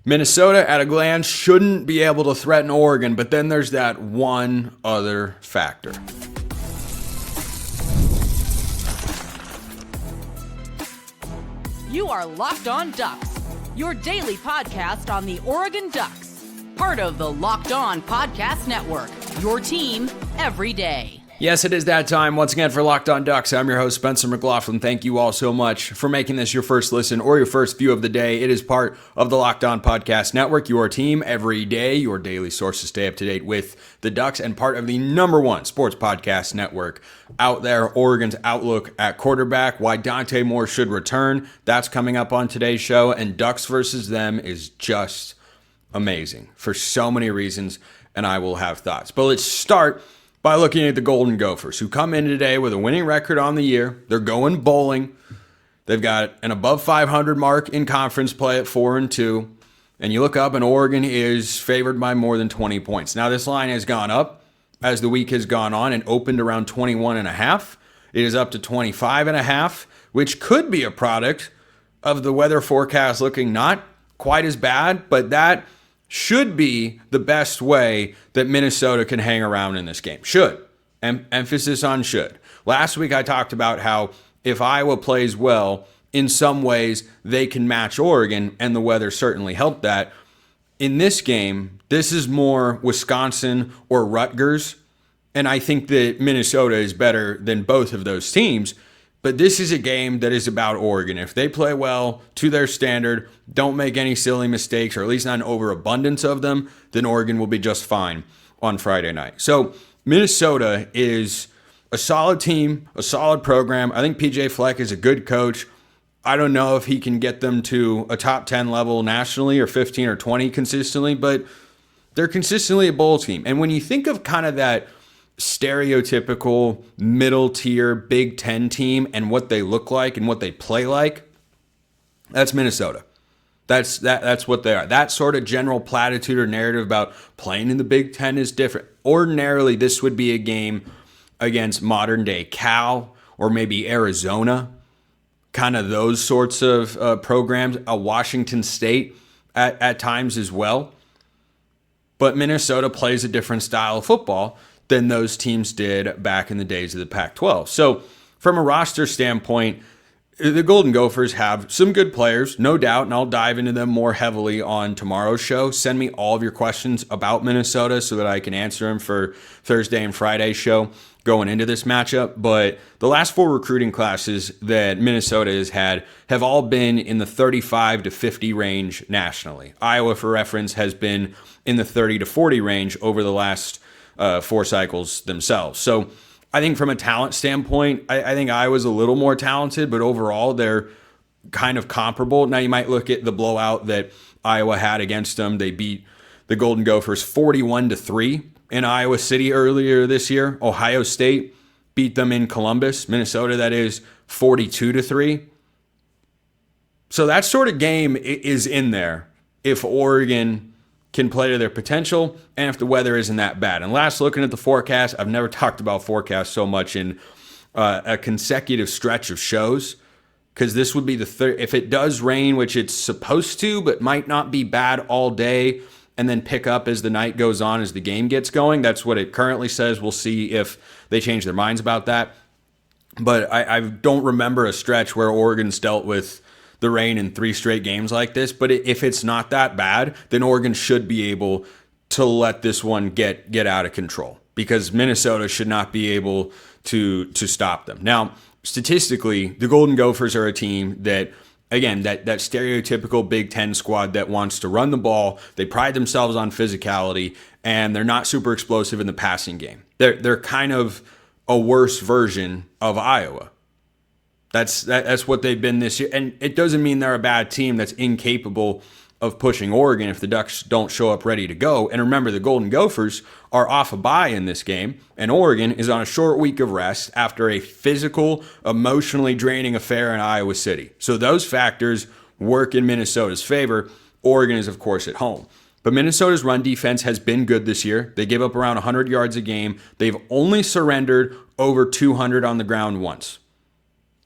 Minnesota, at a glance, shouldn't be able to threaten Oregon, but then there's that one other factor. You are Locked On Ducks, your daily podcast on the Oregon Ducks, part of the Locked On Podcast Network, your team every day. Yes, it is that time once again for Locked On Ducks. I'm your host, Spencer McLaughlin. Thank you all so much for making this your first listen or your first view of the day. It is part of the Locked On Podcast Network, your team every day, your daily source to stay up to date with the Ducks, and part of the #1 sports podcast network out there, Oregon's outlook at quarterback, why Dante Moore should return. That's coming up on today's show, and Ducks versus them is just amazing for so many reasons, and I will have thoughts. But let's start by looking at the Golden Gophers, who come in today with a winning record on the year. They're going bowling. They've got an above 500 mark in conference play at 4-2. And you look up and Oregon is favored by more than 20 points. Now this line has gone up as the week has gone on and opened around 21.5. It is up to 25.5, which could be a product of the weather forecast looking not quite as bad, but that should be the best way that Minnesota can hang around in this game. Should. Emphasis on should. Last week I talked about how if Iowa plays well, in some ways they can match Oregon, and the weather certainly helped that. In this game, this is more Wisconsin or Rutgers, and I think that Minnesota is better than both of those teams. But this is a game that is about Oregon. If they play well to their standard, don't make any silly mistakes, or at least not an overabundance of them, then Oregon will be just fine on Friday night. So Minnesota is a solid team, a solid program. I think PJ Fleck is a good coach. I don't know if he can get them to a top 10 level nationally or 15 or 20 consistently, but they're consistently a bowl team. And when you think of kind of that stereotypical middle tier Big Ten team and what they look like and what they play like, that's Minnesota. That's what they are. That sort of general platitude or narrative about playing in the Big Ten is different. Ordinarily, this would be a game against modern day Cal or maybe Arizona, kind of those sorts of programs, a Washington State at times as well. But Minnesota plays a different style of football than those teams did back in the days of the Pac-12. So from a roster standpoint, the Golden Gophers have some good players, no doubt, and I'll dive into them more heavily on tomorrow's show. Send me all of your questions about Minnesota so that I can answer them for Thursday and Friday's show going into this matchup. But the last 4 recruiting classes that Minnesota has had have all been in the 35 to 50 range nationally. Iowa, for reference, has been in the 30 to 40 range over the last 4 cycles themselves. So I think from a talent standpoint, I think Iowa's a little more talented, but overall they're kind of comparable. Now you might look at the blowout that Iowa had against them. They beat the Golden Gophers 41-3 in Iowa City earlier this year. Ohio State beat them in Columbus, Minnesota, that is 42-3. So that sort of game is in there if Oregon can play to their potential, and if the weather isn't that bad. And last, looking at the forecast, I've never talked about forecasts so much in a consecutive stretch of shows, because this would be the third. If it does rain, which it's supposed to, but might not be bad all day, and then pick up as the night goes on, as the game gets going. That's what it currently says. We'll see if they change their minds about that. But I don't remember a stretch where Oregon's dealt with the rain in 3 straight games like this. But if it's not that bad, then Oregon should be able to let this one get out of control, because Minnesota should not be able to stop them. Now, statistically, the Golden Gophers are a team that, again, that stereotypical Big Ten squad that wants to run the ball. They pride themselves on physicality, and they're not super explosive in the passing game. They're kind of a worse version of Iowa. That's what they've been this year. And it doesn't mean they're a bad team that's incapable of pushing Oregon if the Ducks don't show up ready to go. And remember, the Golden Gophers are off a bye in this game, and Oregon is on a short week of rest after a physical, emotionally draining affair in Iowa City. So those factors work in Minnesota's favor. Oregon is, of course, at home. But Minnesota's run defense has been good this year. They give up around 100 yards a game. They've only surrendered over 200 on the ground once.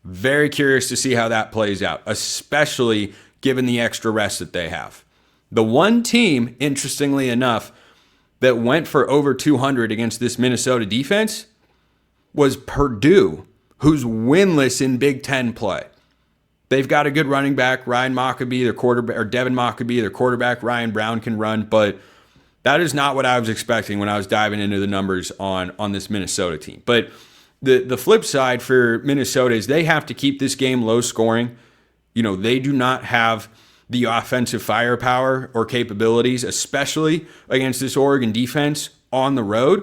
Very curious to see how that plays out, especially given the extra rest that they have. The one team, interestingly enough, that went for over 200 against this Minnesota defense was Purdue, who's winless in Big Ten play. They've got a good running back, Ryan Mockabee, their quarterback, or Devin Mockabee, their quarterback. Ryan Brown can run, but that is not what I was expecting when I was diving into the numbers on this Minnesota team. But the flip side for Minnesota is they have to keep this game low scoring. They do not have the offensive firepower or capabilities, especially against this Oregon defense on the road.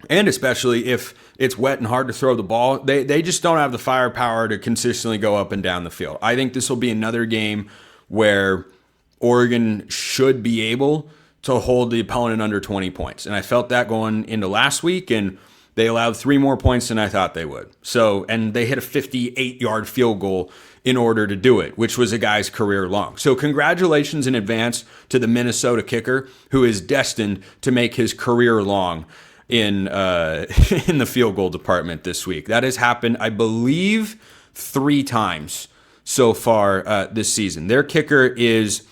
And especially if it's wet and hard to throw the ball, they just don't have the firepower to consistently go up and down the field. I think this will be another game where Oregon should be able to hold the opponent under 20 points. And I felt that going into last week, and they allowed 3 more points than I thought they would. And they hit a 58-yard field goal in order to do it, which was a guy's career long. So congratulations in advance to the Minnesota kicker, who is destined to make his career long in the field goal department this week. That has happened, I believe, 3 times so far this season. Their kicker is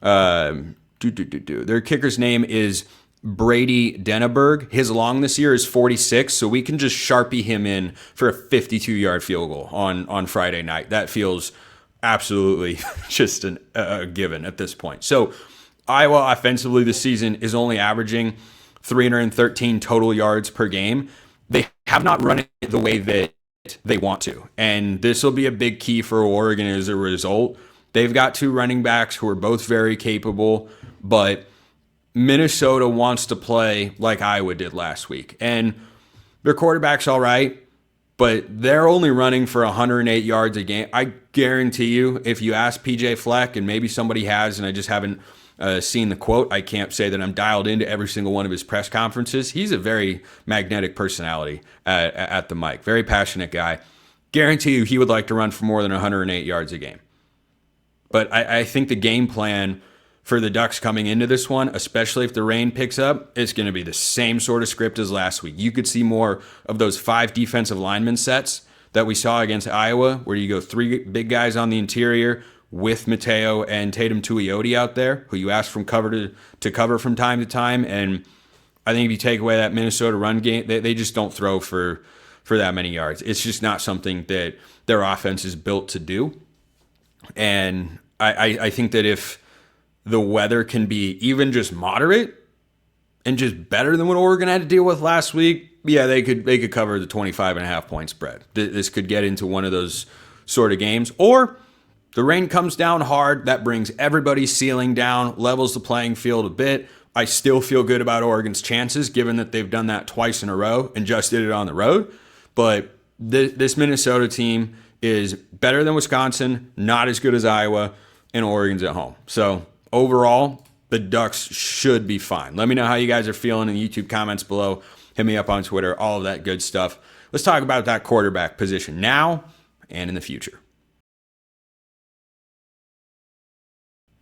their kicker's name is Brady Denneberg. His long this year is 46, so we can just Sharpie him in for a 52-yard field goal on Friday night. That feels absolutely just a given at this point. So Iowa offensively this season is only averaging 313 total yards per game. They have not run it the way that they want to. And this will be a big key for Oregon as a result. They've got 2 running backs who are both very capable, but Minnesota wants to play like Iowa did last week. And their quarterback's all right, but they're only running for 108 yards a game. I guarantee you, if you ask PJ Fleck, and maybe somebody has, and I just haven't seen the quote. I can't say that I'm dialed into every single one of his press conferences. He's a very magnetic personality at the mic. Very passionate guy. Guarantee you he would like to run for more than 108 yards a game. But I think the game plan for the Ducks coming into this one, especially if the rain picks up, it's going to be the same sort of script as last week. You could see more of those 5 defensive lineman sets that we saw against Iowa, where you go 3 big guys on the interior, with Mateo and Tatum Tuioti out there, who you ask from cover to cover from time to time. And I think if you take away that Minnesota run game, they just don't throw for that many yards. It's just not something that their offense is built to do. And I think that if the weather can be even just moderate and just better than what Oregon had to deal with last week, yeah, they could cover the 25.5 point spread. This could get into one of those sort of games. Or the rain comes down hard. That brings everybody's ceiling down, levels the playing field a bit. I still feel good about Oregon's chances, given that they've done that twice in a row and just did it on the road. But this Minnesota team is better than Wisconsin, not as good as Iowa, and Oregon's at home. So overall, the Ducks should be fine. Let me know how you guys are feeling in the YouTube comments below. Hit me up on Twitter, all of that good stuff. Let's talk about that quarterback position now and in the future.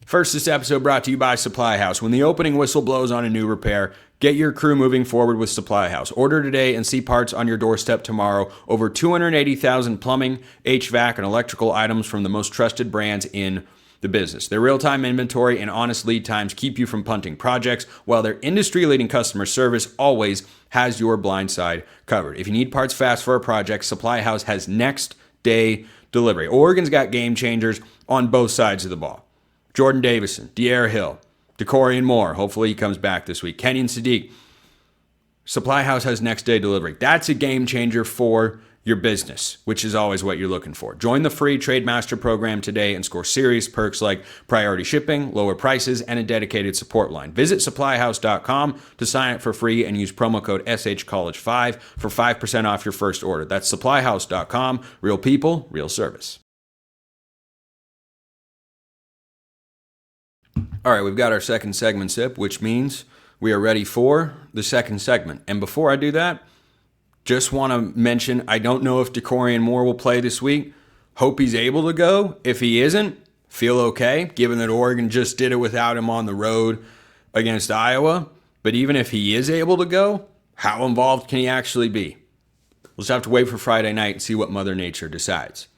First, this episode brought to you by Supply House. When the opening whistle blows on a new repair, get your crew moving forward with Supply House. Order today and see parts on your doorstep tomorrow. Over 280,000 plumbing, HVAC, and electrical items from the most trusted brands in the business. Their real-time inventory and honest lead times keep you from punting projects, while their industry-leading customer service always has your blind side covered. If you need parts fast for a project, Supply House has next-day delivery. Oregon's got game changers on both sides of the ball. Jordan Davison, De'Ara Hill, DeCorian Moore. Hopefully he comes back this week. Kenyon Sadiq. Supply House has next day delivery. That's a game changer for your business, which is always what you're looking for. Join the free Trademaster program today and score serious perks like priority shipping, lower prices, and a dedicated support line. Visit supplyhouse.com to sign up for free and use promo code SHCollege5 for 5% off your first order. That's supplyhouse.com. Real people, real service. All right, we've got our second segment sip, which means we are ready for the second segment. And before I do that, just want to mention, I don't know if DeCorian Moore will play this week. Hope he's able to go. If he isn't, feel okay, given that Oregon just did it without him on the road against Iowa. But even if he is able to go, how involved can he actually be? We'll just have to wait for Friday night and see what Mother Nature decides.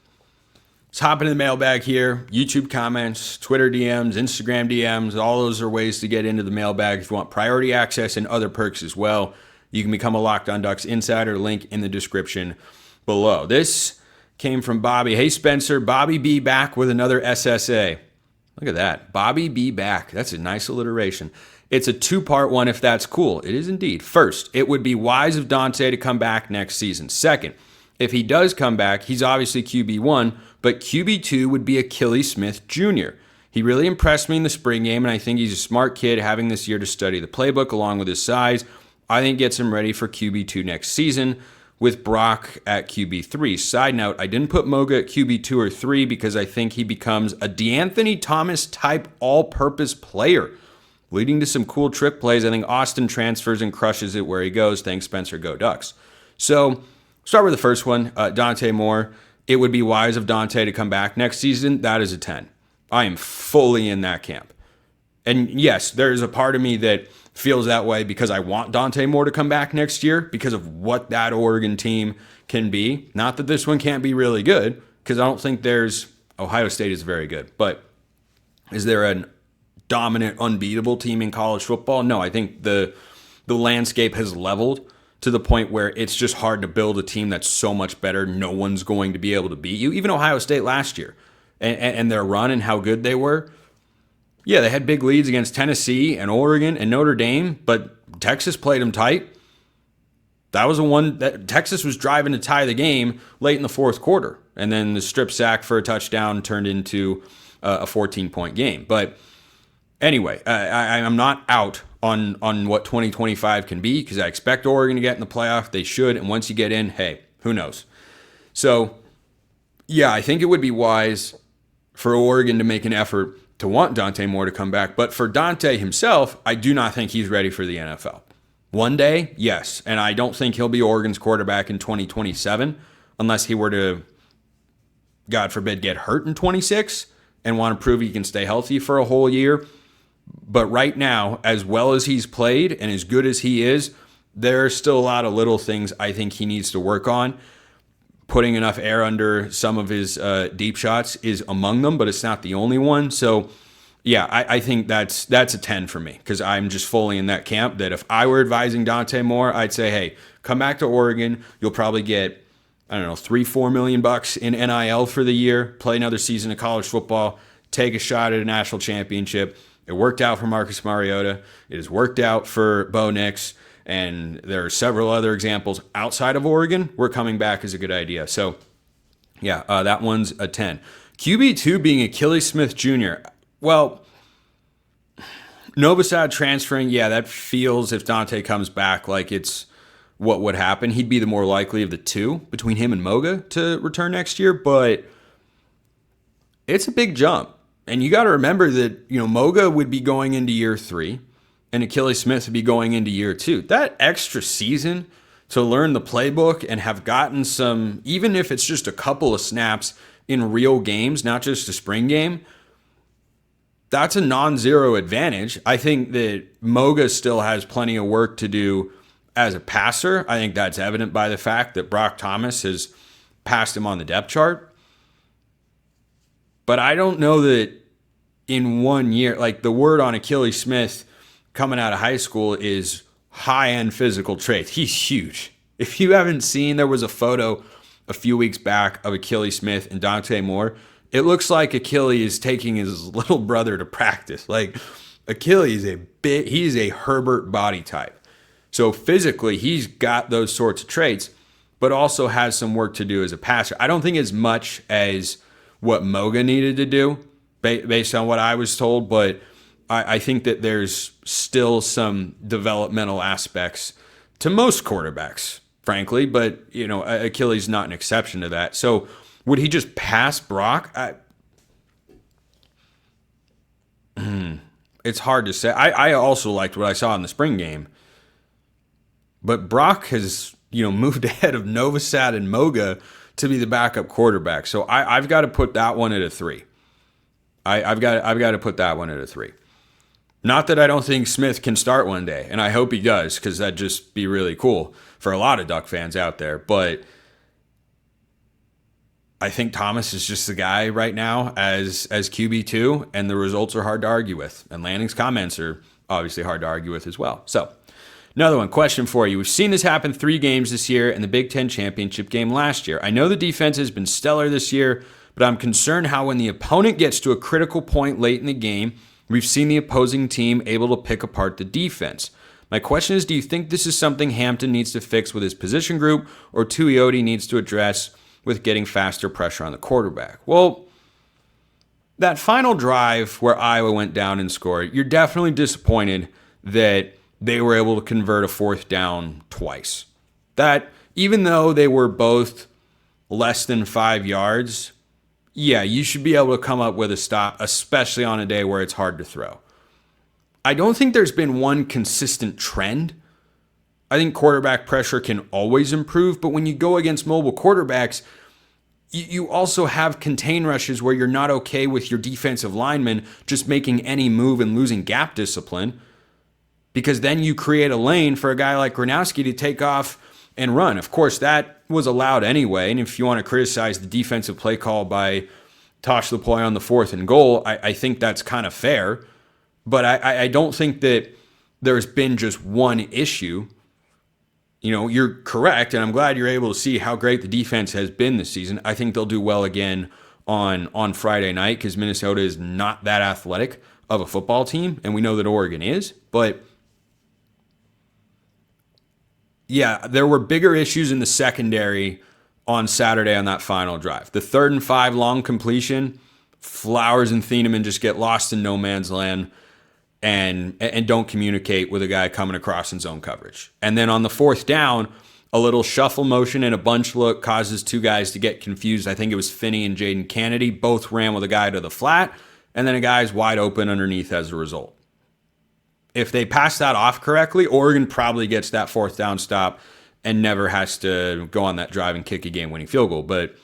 Let's hop into the mailbag here. YouTube comments, Twitter DMs, Instagram DMs, all those are ways to get into the mailbag. If you want priority access and other perks as well, you can become a Locked On Ducks insider. Link in the description below. This came from Bobby. Hey, Spencer, Bobby B back with another SSA. Look at that. Bobby B back. That's a nice alliteration. It's a two-part one if that's cool. It is indeed. First, it would be wise of Dante to come back next season. Second, if he does come back, he's obviously QB1, but QB2 would be Achilles Smith Jr. He really impressed me in the spring game, and I think he's a smart kid having this year to study the playbook along with his size. I think gets him ready for QB2 next season with Brock at QB3. Side note, I didn't put Moga at QB2 or 3 because I think he becomes a DeAnthony Thomas type all-purpose player, leading to some cool trick plays. I think Austin transfers and crushes it where he goes. Thanks, Spencer. Go Ducks. So start with the first one, Dante Moore. It would be wise of Dante to come back next season. That is a 10. I am fully in that camp. And yes, there's a part of me that feels that way because I want Dante Moore to come back next year because of what that Oregon team can be. Not that this one can't be really good, because I don't think Ohio State is very good. But is there an dominant, unbeatable team in college football? No, I think the landscape has leveled to the point where it's just hard to build a team that's so much better. No one's going to be able to beat you. Even Ohio State last year and their run and how good they were. Yeah, they had big leads against Tennessee and Oregon and Notre Dame, but Texas played them tight. That was the one that Texas was driving to tie the game late in the fourth quarter. And then the strip sack for a touchdown turned into a 14-point game. But anyway, I'm not out on what 2025 can be because I expect Oregon to get in the playoff. They should. And once you get in, hey, who knows? So, yeah, I think it would be wise for Oregon to make an effort to want Dante Moore to come back. But for Dante himself, I do not think he's ready for the NFL. One day, yes. And I don't think he'll be Oregon's quarterback in 2027 unless he were to, God forbid, get hurt in 26 and want to prove he can stay healthy for a whole year. But right now, as well as he's played and as good as he is, there are still a lot of little things I think he needs to work on. Putting enough air under some of his deep shots is among them, but it's not the only one. So, yeah, I think that's a 10 for me because I'm just fully in that camp that if I were advising Dante Moore, I'd say, hey, come back to Oregon. You'll probably get, $3-4 million in NIL for the year, play another season of college football, take a shot at a national championship. It worked out for Marcus Mariota. It has worked out for Bo Nix. And there are several other examples outside of Oregon where coming back is a good idea. So, yeah, that one's a 10. QB2 being Achilles Smith Jr. Well, Novosad transferring, yeah, that feels, if Dante comes back, like it's what would happen. He'd be the more likely of the two between him and Moga to return next year. But it's a big jump. And you got to remember that, Moga would be going into year 3. And Achilles Smith would be going into year 2. That extra season to learn the playbook and have gotten some, even if it's just a couple of snaps in real games, not just a spring game, that's a non-zero advantage. I think that Moga still has plenty of work to do as a passer. I think that's evident by the fact that Brock Thomas has passed him on the depth chart. But I don't know that in 1 year, like the word on Achilles Smith coming out of high school is high-end physical traits. He's huge. If you haven't seen, there was a photo a few weeks back of Achilles Smith and Dante Moore. It looks like Achilles is taking his little brother to practice. Like Achilles he's a Herbert body type. So physically, he's got those sorts of traits, but also has some work to do as a passer. I don't think as much as what Moga needed to do based on what I was told, but I think that there's still some developmental aspects to most quarterbacks, frankly, but, Achilles not an exception to that. So would he just pass Brock? It's hard to say. I also liked what I saw in the spring game, but Brock has, moved ahead of Novosad and Moga to be the backup quarterback. So I've got to put that one at a 3. I've got to put that one at a 3. Not that I don't think Smith can start one day, and I hope he does, because that'd just be really cool for a lot of Duck fans out there. But I think Thomas is just the guy right now as QB2, and the results are hard to argue with. And Lanning's comments are obviously hard to argue with as well. So, another one, question for you. We've seen this happen 3 games this year and the Big Ten championship game last year. I know the defense has been stellar this year, but I'm concerned how when the opponent gets to a critical point late in the game, we've seen the opposing team able to pick apart the defense. My question is, do you think this is something Hampton needs to fix with his position group, or Tuioti needs to address with getting faster pressure on the quarterback? Well, that final drive where Iowa went down and scored, you're definitely disappointed that they were able to convert a 4th down twice. That, even though they were both less than 5 yards, yeah, you should be able to come up with a stop, especially on a day where it's hard to throw. I don't think there's been one consistent trend. I think quarterback pressure can always improve, but when you go against mobile quarterbacks, you also have contain rushes where you're not okay with your defensive linemen just making any move and losing gap discipline, because then you create a lane for a guy like Gronowski to take off and run. Of course, that was allowed anyway, and if you want to criticize the defensive play call by Tosh Luploy on the 4th and goal, I think that's kind of fair. But I don't think that there's been just one issue. You know, you're correct, and I'm glad you're able to see how great the defense has been this season. I think they'll do well again on Friday night because Minnesota is not that athletic of a football team, and we know that Oregon is. But, yeah, there were bigger issues in the secondary on Saturday on that final drive. The 3rd and 5 long completion, Flowers and Thieneman just get lost in no man's land and don't communicate with a guy coming across in zone coverage. And then on the 4th down, a little shuffle motion and a bunch look causes 2 guys to get confused. I think it was Finney and Jaden Kennedy. Both ran with a guy to the flat, and then a guy's wide open underneath as a result. If they pass that off correctly, Oregon probably gets that 4th down stop and never has to go on that drive and kick a game-winning field goal. But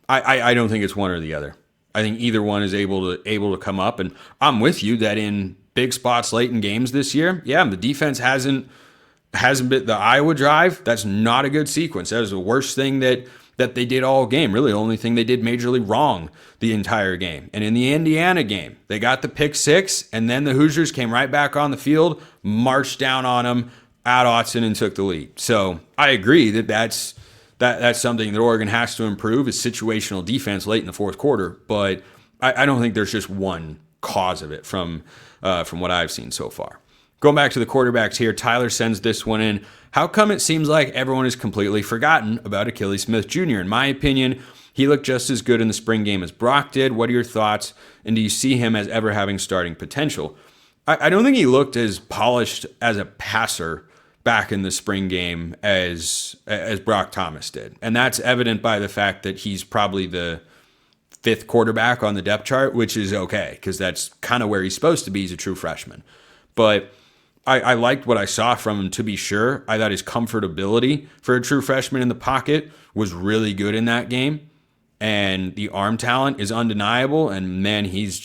I don't think it's one or the other. I think either one is able to come up, and I'm with you that in big spots late in games this year, yeah, the defense hasn't been the Iowa drive. That's not a good sequence. That was the worst thing that they did all game. Really, the only thing they did majorly wrong the entire game. And in the Indiana game, they got the pick 6, and then the Hoosiers came right back on the field, marched down on them at Autzen, and took the lead. So I agree that's something that Oregon has to improve, is situational defense late in the 4th quarter. But I don't think there's just one cause of it from what I've seen so far. Going back to the quarterbacks here, Tyler sends this one in. How come it seems like everyone has completely forgotten about Achilles Smith Jr.? In my opinion, he looked just as good in the spring game as Brock did. What are your thoughts? And do you see him as ever having starting potential? I don't think he looked as polished as a passer back in the spring game as Brock Thomas did. And that's evident by the fact that he's probably the 5th quarterback on the depth chart, which is okay, because that's kind of where he's supposed to be. He's a true freshman. But I liked what I saw from him, to be sure. I thought his comfortability for a true freshman in the pocket was really good in that game. And the arm talent is undeniable. And, man, he's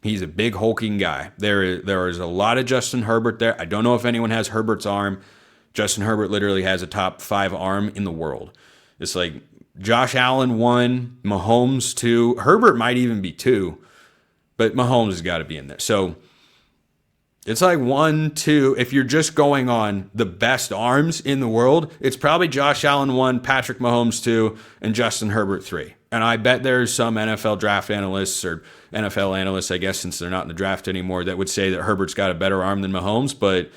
a big hulking guy. There is a lot of Justin Herbert there. I don't know if anyone has Herbert's arm. Justin Herbert literally has a top 5 arm in the world. It's like Josh Allen 1, Mahomes 2. Herbert might even be 2, but Mahomes has got to be in there. So it's like 1, 2. If you're just going on the best arms in the world, it's probably Josh Allen 1, Patrick Mahomes 2, and Justin Herbert 3. And I bet there's some NFL draft analysts, or NFL analysts, I guess, since they're not in the draft anymore, that would say that Herbert's got a better arm than Mahomes, but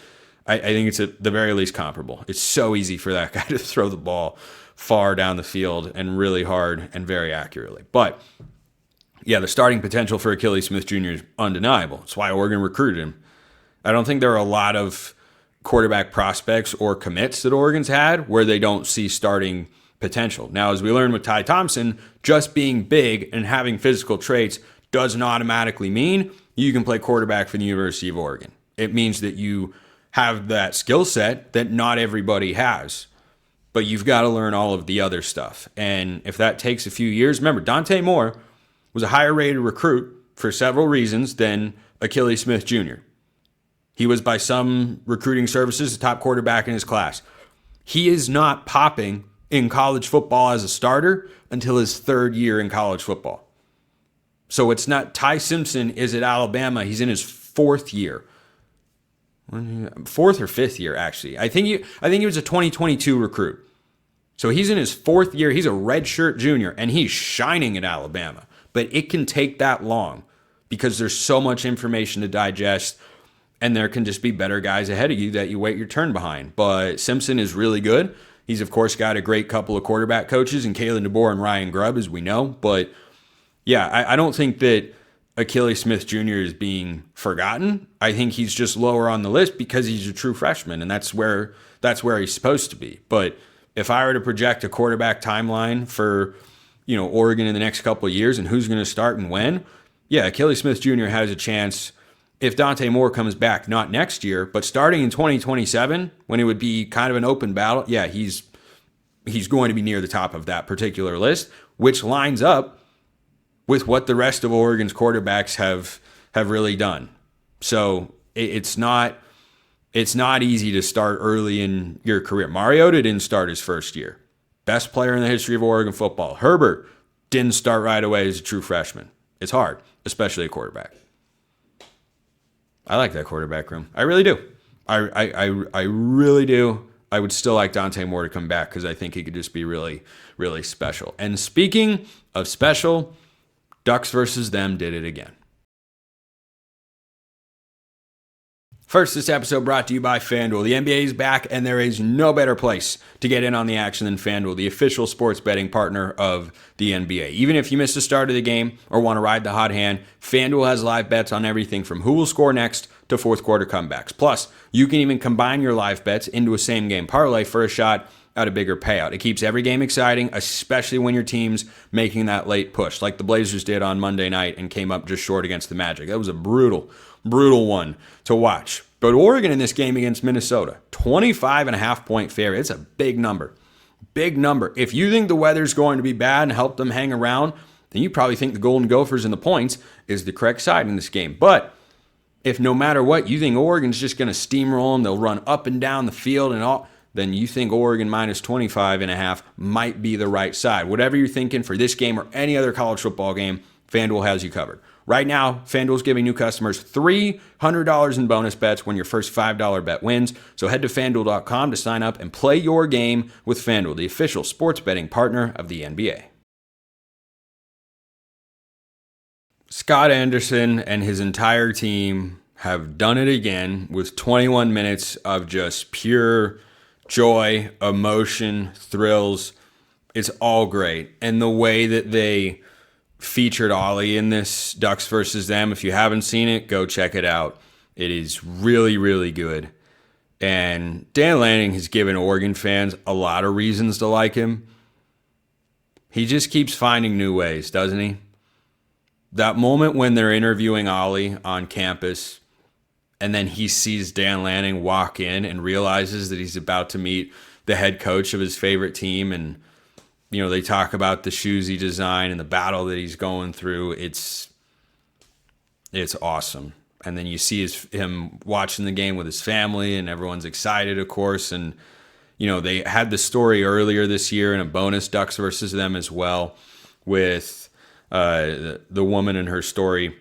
I think it's at the very least comparable. It's so easy for that guy to throw the ball far down the field and really hard and very accurately. But, yeah, the starting potential for Achilles Smith Jr. is undeniable. That's why Oregon recruited him. I don't think there are a lot of quarterback prospects or commits that Oregon's had where they don't see starting potential. Now, as we learned with Ty Thompson, just being big and having physical traits doesn't automatically mean you can play quarterback for the University of Oregon. It means that you have that skill set that not everybody has, but you've got to learn all of the other stuff. And if that takes a few years, remember, Dante Moore was a higher rated recruit for several reasons than Achilles Smith Jr. He was, by some recruiting services, the top quarterback in his class. He is not popping in college football as a starter until his third year in college football. So it's not, Ty Simpson is at Alabama. He's in his fourth year. Fourth or fifth year, actually. I think he was a 2022 recruit. So he's in his fourth year. He's a redshirt junior, and he's shining at Alabama. But it can take that long because there's so much information to digest, and there can just be better guys ahead of you that you wait your turn behind. But Simpson is really good. He's, of course, got a great couple of quarterback coaches in Kalen DeBoer and Ryan Grubb, as we know. But, yeah, I don't think that Achilles Smith Jr. is being forgotten. I think he's just lower on the list because he's a true freshman, and that's where he's supposed to be. But if I were to project a quarterback timeline for, Oregon in the next couple of years and who's going to start and when, yeah, Achilles Smith Jr. has a chance if Dante Moore comes back, not next year, but starting in 2027, when it would be kind of an open battle, yeah, he's going to be near the top of that particular list, which lines up with what the rest of Oregon's quarterbacks have really done. So it's not easy to start early in your career. Mariota didn't start his first year. Best player in the history of Oregon football. Herbert didn't start right away as a true freshman. It's hard, especially a quarterback. I like that quarterback room. I really do. I really do. I would still like Dante Moore to come back because I think he could just be really, really special. And speaking of special, Ducks versus them did it again. First, this episode brought to you by FanDuel. The NBA is back, and there is no better place to get in on the action than FanDuel, the official sports betting partner of the NBA. Even if you missed the start of the game or want to ride the hot hand, FanDuel has live bets on everything from who will score next to fourth quarter comebacks. Plus, you can even combine your live bets into a same-game parlay for a shot at a bigger payout. It keeps every game exciting, especially when your team's making that late push, like the Blazers did on Monday night and came up just short against the Magic. That was a brutal one to watch. But Oregon in this game against Minnesota, 25.5-point favorite. It's a big number. Big number. If you think the weather's going to be bad and help them hang around, then you probably think the Golden Gophers and the points is the correct side in this game. But if no matter what, you think Oregon's just going to steamroll them, they'll run up and down the field and all, then you think Oregon minus 25.5 might be the right side. Whatever you're thinking for this game or any other college football game, FanDuel has you covered. Right now, FanDuel's giving new customers $300 in bonus bets when your first $5 bet wins. So head to FanDuel.com to sign up and play your game with FanDuel, the official sports betting partner of the NBA. Scott Anderson and his entire team have done it again with 21 minutes of just pure joy, emotion, thrills. It's all great. And the way that they featured Ollie in this Ducks versus them, if you haven't seen it, go check it out. It is really, really good. And Dan Lanning has given Oregon fans a lot of reasons to like him. He just keeps finding new ways, doesn't he? That moment when they're interviewing Ollie on campus, and then he sees Dan Lanning walk in and realizes that he's about to meet the head coach of his favorite team, and they talk about the shoes he designed and the battle that he's going through. It's awesome. And then you see him watching the game with his family, and everyone's excited, of course. And they had the story earlier this year in a bonus Ducks versus them as well, with the woman and her story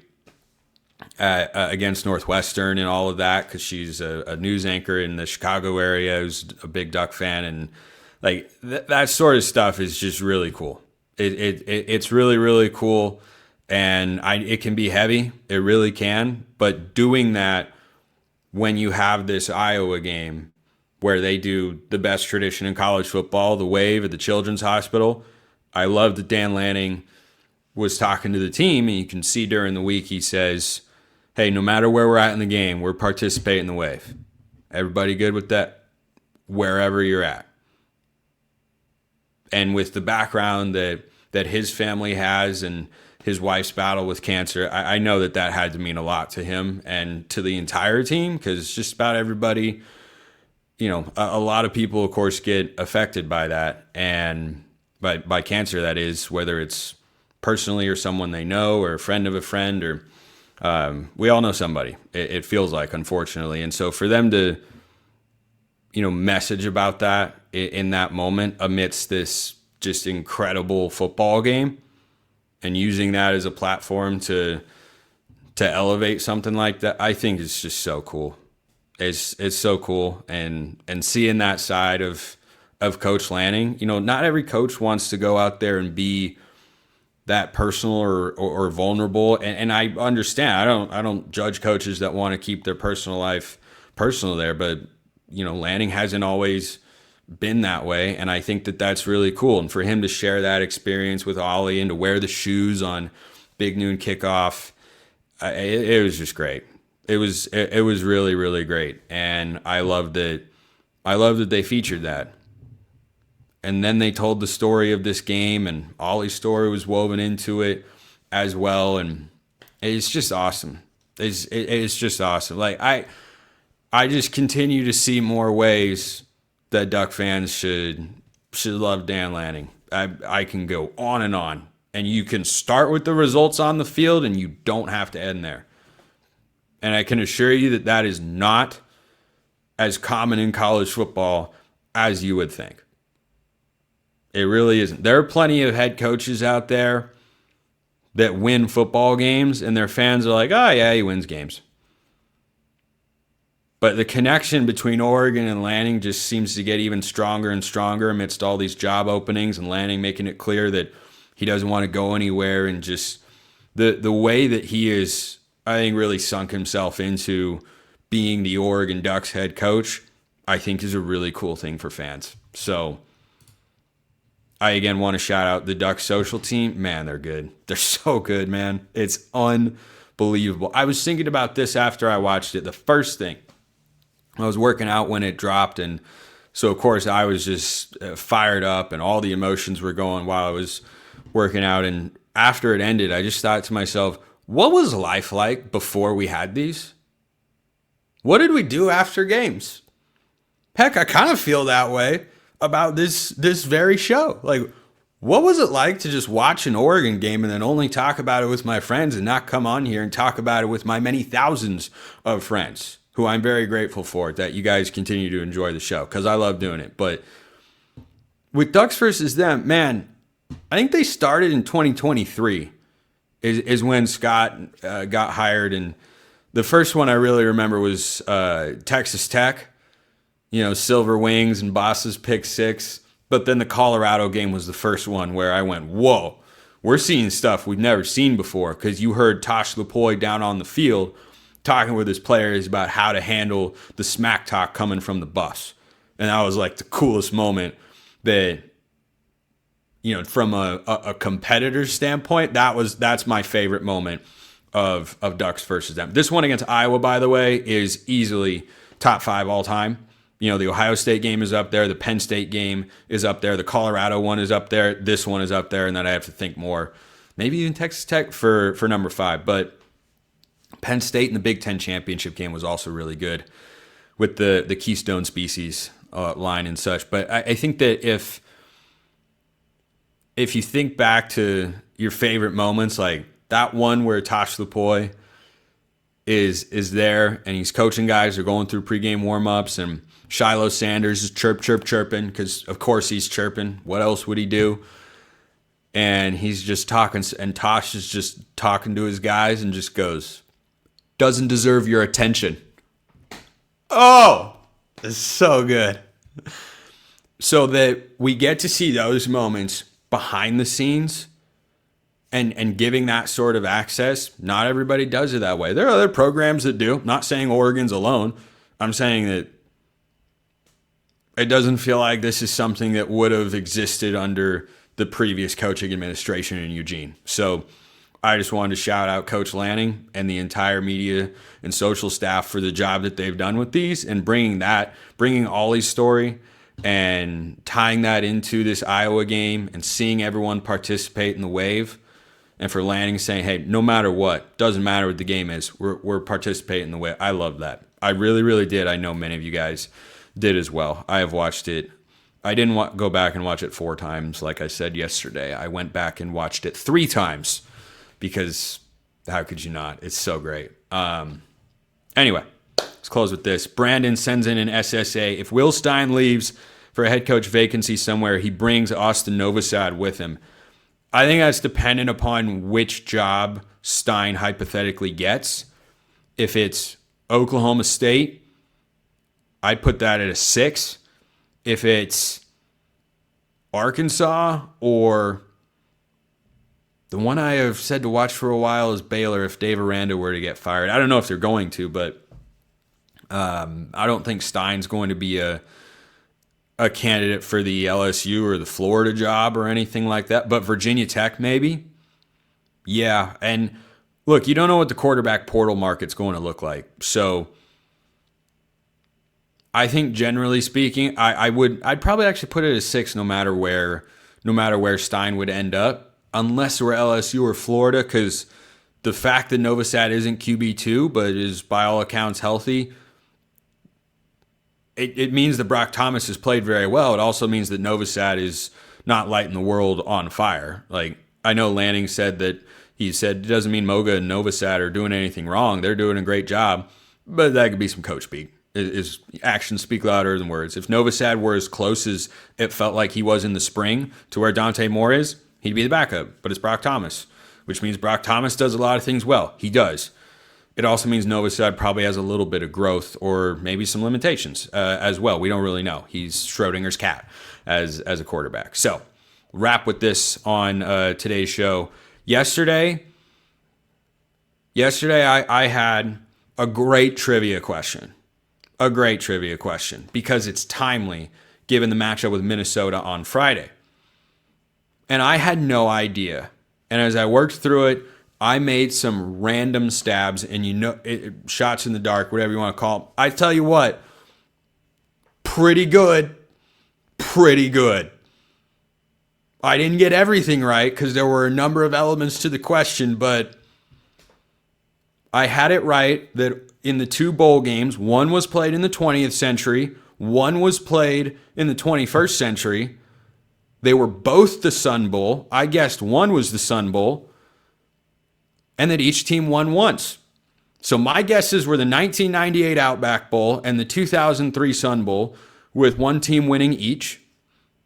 against Northwestern and all of that, because she's a news anchor in the Chicago area who's a big Duck fan, and like that sort of stuff is just really cool. It's really, really cool, and it can be heavy. It really can. But doing that when you have this Iowa game where they do the best tradition in college football, the wave at the Children's Hospital, I love that Dan Lanning was talking to the team, and you can see during the week he says, hey, no matter where we're at in the game, we're participating in the wave. Everybody good with that? Wherever you're at. And with the background that his family has and his wife's battle with cancer, I know that had to mean a lot to him and to the entire team, because just about everybody, a lot of people, of course, get affected by that, and by cancer, that is, whether it's personally or someone they know or a friend of a friend, or we all know somebody, it feels like, unfortunately. And so for them to message about that in that moment amidst this just incredible football game, and using that as a platform to elevate something like that, I think is just so cool. It's so cool, and seeing that side of Coach Lanning. Not every coach wants to go out there and be that personal or vulnerable, and I understand. I don't judge coaches that want to keep their personal life personal there, but Lanning hasn't always been that way, and I think that that's really cool. And for him to share that experience with Ollie and to wear the shoes on Big Noon Kickoff, it was just great. It was really, really great, and I loved that they featured that. And then they told the story of this game, and Ollie's story was woven into it as well, and it's just awesome. It's just awesome. Like I just continue to see more ways that Duck fans should love Dan Lanning. I can go on, and you can start with the results on the field, and you don't have to end there. And I can assure you that that is not as common in college football as you would think. It really isn't. There are plenty of head coaches out there that win football games, and their fans are like, oh, yeah, he wins games. But the connection between Oregon and Lanning just seems to get even stronger and stronger amidst all these job openings, and Lanning making it clear that he doesn't want to go anywhere, and just the way that he is, I think, really sunk himself into being the Oregon Ducks head coach, I think is a really cool thing for fans. So I, again, want to shout out the Ducks social team. Man, they're good. They're so good, man. It's unbelievable. I was thinking about this after I watched it. The first thing, I was working out when it dropped, and so, of course, I was just fired up, and all the emotions were going while I was working out. And after it ended, I just thought to myself, what was life like before we had these? What did we do after games? Heck, I kind of feel that way about this very show. Like, what was it like to just watch an Oregon game and then only talk about it with my friends, and not come on here and talk about it with my many thousands of friends, who I'm very grateful for, that you guys continue to enjoy the show, because I love doing it. But with Ducks versus them, man, I think they started in 2023 is when Scott got hired. And the first one I really remember was Texas Tech, Silver Wings and Boss's pick six. But then the Colorado game was the first one where I went, whoa, we're seeing stuff we've never seen before, because you heard Tosh Lupoi down on the field talking with his players about how to handle the smack talk coming from the bus. And that was like the coolest moment that, from a competitor's standpoint, that's my favorite moment of Ducks versus them. This one against Iowa, by the way, is easily top 5 all time. The Ohio State game is up there. The Penn State game is up there. The Colorado one is up there. This one is up there. And then I have to think more. Maybe even Texas Tech for number 5. But Penn State in the Big Ten championship game was also really good with the Keystone Species line and such. But I think that if you think back to your favorite moments, like that one where Tosh Lupoi is there and he's coaching guys, they're going through pregame warmups, and Shiloh Sanders is chirping, because of course he's chirping. What else would he do? And he's just talking, and Tosh is just talking to his guys and just goes, doesn't deserve your attention. Oh, it's so good. So that we get to see those moments behind the scenes and giving that sort of access. Not everybody does it that way. There are other programs that do. I'm not saying Oregon's alone. I'm saying that it doesn't feel like this is something that would have existed under the previous coaching administration in Eugene. So I just wanted to shout out Coach Lanning and the entire media and social staff for the job that they've done with these, and bringing Ollie's story and tying that into this Iowa game and seeing everyone participate in the wave. And for Lanning saying, hey, no matter what, doesn't matter what the game is, we're participating in the wave. I love that. I really, really did. I know many of you guys did as well. I have watched it. I didn't go back and watch it 4 times like I said yesterday. I went back and watched it 3 times, because how could you not? It's so great. Anyway, let's let's close with this. Brandon sends in an SSA. If Will Stein leaves for a head coach vacancy somewhere, he brings Autzen Novosad with him. I think that's dependent upon which job Stein hypothetically gets. If it's Oklahoma State, I'd put that at a 6. If it's Arkansas, or the one I have said to watch for a while is Baylor if Dave Aranda were to get fired. I don't know if they're going to, but I don't think Stein's going to be a candidate for the LSU or the Florida job or anything like that. But Virginia Tech, maybe? Yeah, and look, you don't know what the quarterback portal market's going to look like. So I think generally speaking, I'd probably actually put it at 6 no matter where Stein would end up, unless it were LSU or Florida, because the fact that Novosad isn't QB2 but is by all accounts healthy, it means that Brock Thomas has played very well. It also means that Novosad is not lighting the world on fire. Like, I know Lanning said that he said it doesn't mean Moga and Novosad are doing anything wrong. They're doing a great job, but that could be some coach speak. Is actions speak louder than words. If Novosad were as close as it felt like he was in the spring to where Dante Moore is, he'd be the backup. But it's Brock Thomas, which means Brock Thomas does a lot of things well. He does. It also means Novosad probably has a little bit of growth or maybe some limitations as well. We don't really know. He's Schrodinger's cat as a quarterback. So, wrap with this on today's show. Yesterday I had a great trivia question. Because it's timely given the matchup with Minnesota on Friday. And I had no idea. And as I worked through it, I made some random stabs and shots in the dark, whatever you want to call them. I tell you what, pretty good. I didn't get everything right because there were a number of elements to the question, but I had it right that in the 2 bowl games, one was played in the 20th century, one was played in the 21st century. They were both the Sun Bowl. I guessed one was the Sun Bowl, and that each team won once. So my guesses were the 1998 Outback Bowl and the 2003 Sun Bowl, with one team winning each.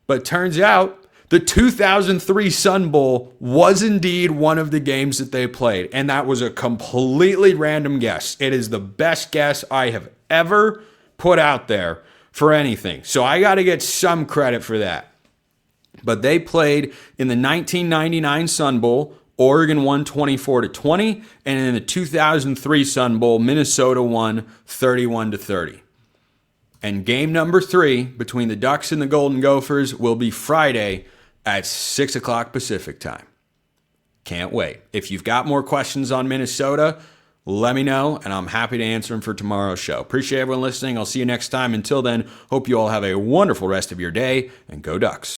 But turns out the 2003 Sun Bowl was indeed one of the games that they played, and that was a completely random guess. It is the best guess I have ever put out there for anything. So I got to get some credit for that. But they played in the 1999 Sun Bowl. Oregon won 24-20, and in the 2003 Sun Bowl, Minnesota won 31-30. And game number 3 between the Ducks and the Golden Gophers will be Friday at 6 o'clock Pacific time. Can't wait. If you've got more questions on Minnesota, let me know, and I'm happy to answer them for tomorrow's show. Appreciate everyone listening. I'll see you next time. Until then, hope you all have a wonderful rest of your day, and go Ducks.